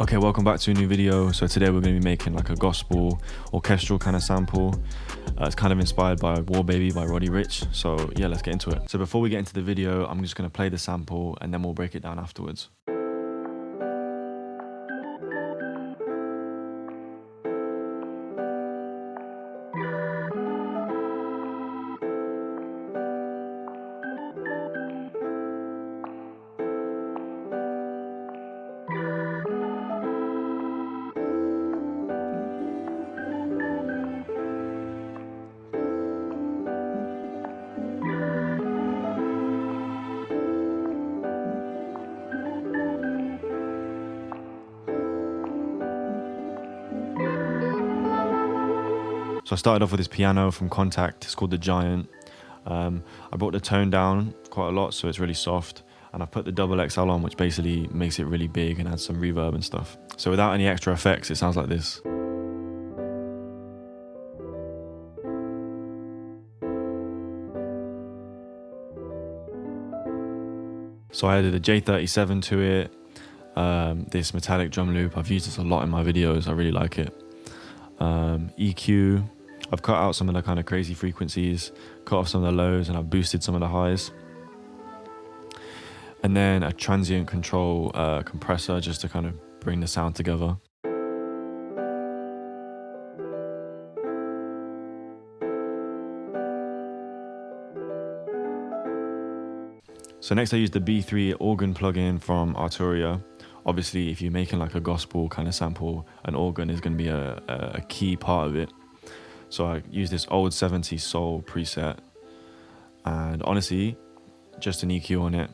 Okay, welcome back to a new video. So today we're going to be making like a gospel orchestral kind of sample. It's kind of inspired by War Baby by Roddy Ricch. So yeah, let's get into it. So before we get into the video, I'm just going to play the sample and then we'll break it down afterwards. So I started off with this piano from Contact. It's called the Giant. I brought the tone down quite a lot so it's really soft, and I put the double XL on, which basically makes it really big and adds some reverb and stuff. So without any extra effects, it sounds like this. So I added a J37 to it, this metallic drum loop. I've used this a lot in my videos, I really like it. EQ, I've cut out some of the kind of crazy frequencies, cut off some of the lows, and I've boosted some of the highs. And then a transient control compressor just to kind of bring the sound together. So next I used the B3 organ plugin from Arturia. Obviously, if you're making like a gospel kind of sample, an organ is going to be a key part of it. So I used this old 70s soul preset, and honestly, just an EQ on it,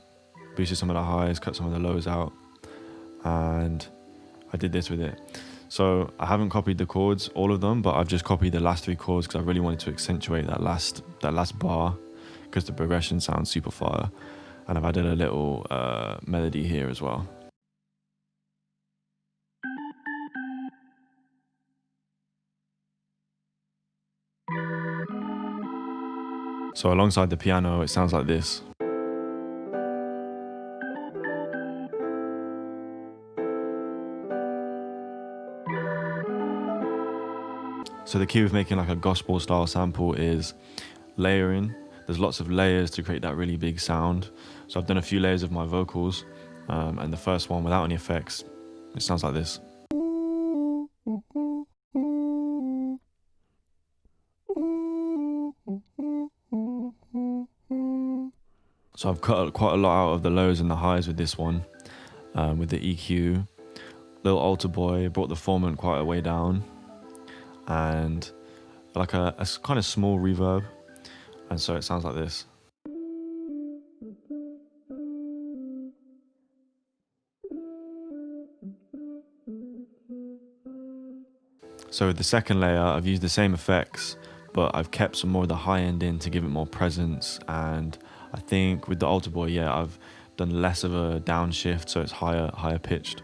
boosted some of the highs, cut some of the lows out, and I did this with it. So I haven't copied the chords, all of them, but I've just copied the last three chords because I really wanted to accentuate that last bar, because the progression sounds super fire. And I've added a little melody here as well. So alongside the piano, it sounds like this. So the key with making like a gospel style sample is layering. There's lots of layers to create that really big sound. So I've done a few layers of my vocals, and the first one without any effects, it sounds like this. So I've cut quite a lot out of the lows and the highs with this one, with the EQ. Little altar boy, brought the formant quite a way down, and like a kind of small reverb, and so it sounds like this. So with the second layer, I've used the same effects, but I've kept some more of the high end in to give it more presence. And I think with the altar boy, yeah, I've done less of a downshift, so it's higher pitched.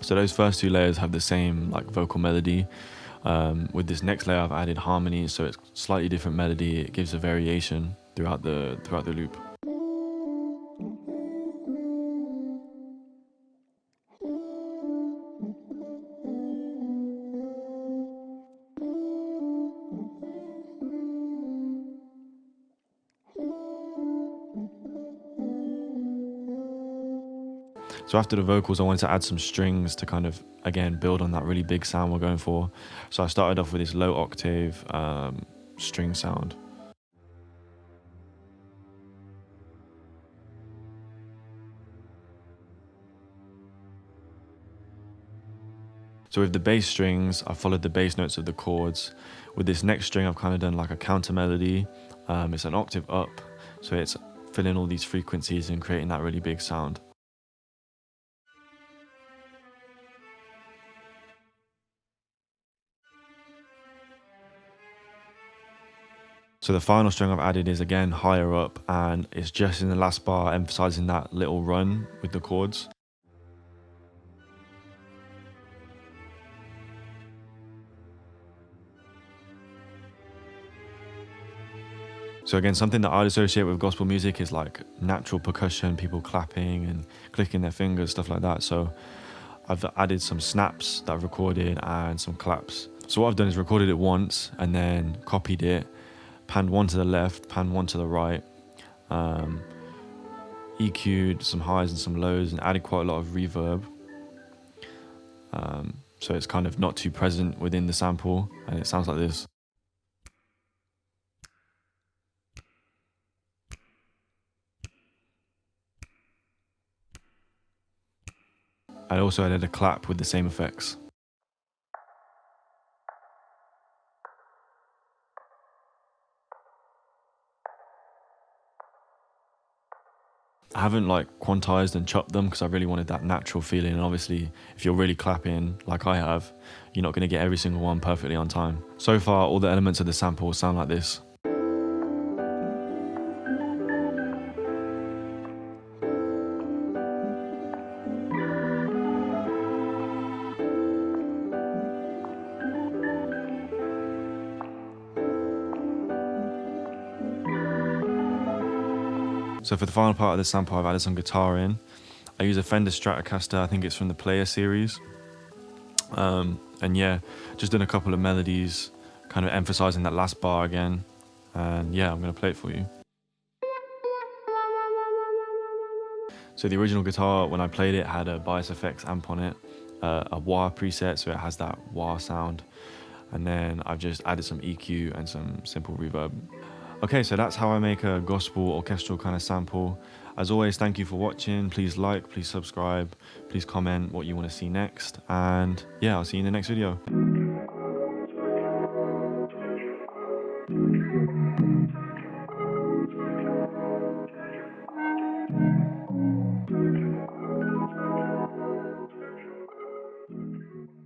So those first two layers have the same like vocal melody. With this next layer, I've added harmonies, so it's slightly different melody. It gives a variation throughout the loop. So after the vocals, I wanted to add some strings to kind of, again, build on that really big sound we're going for. So I started off with this low octave string sound. So with the bass strings, I followed the bass notes of the chords. With this next string, I've kind of done like a counter melody. It's an octave up, so it's filling all these frequencies and creating that really big sound. So the final string I've added is again higher up, and it's just in the last bar, emphasizing that little run with the chords. So again, something that I'd associate with gospel music is like natural percussion, people clapping and clicking their fingers, stuff like that. So I've added some snaps that I've recorded and some claps. So what I've done is recorded it once and then copied it, panned one to the left, panned one to the right, EQ'd some highs and some lows and added quite a lot of reverb. So it's kind of not too present within the sample and it sounds like this. I also added a clap with the same effects. I haven't like quantized and chopped them because I really wanted that natural feeling, and obviously if you're really clapping like I have, you're not going to get every single one perfectly on time. So far all the elements of the sample sound like this. So for the final part of the sample, I've added some guitar in. I use a Fender Stratocaster, I think it's from the Player series. And yeah, just done a couple of melodies, kind of emphasizing that last bar again. And yeah, I'm gonna play it for you. So the original guitar, when I played it, had a Bias Effects amp on it, a wah preset, so it has that wah sound. And then I've just added some EQ and some simple reverb. Okay, so that's how I make a gospel orchestral kind of sample. As always, thank you for watching. Please like, please subscribe, please comment what you want to see next. And yeah, I'll see you in the next video.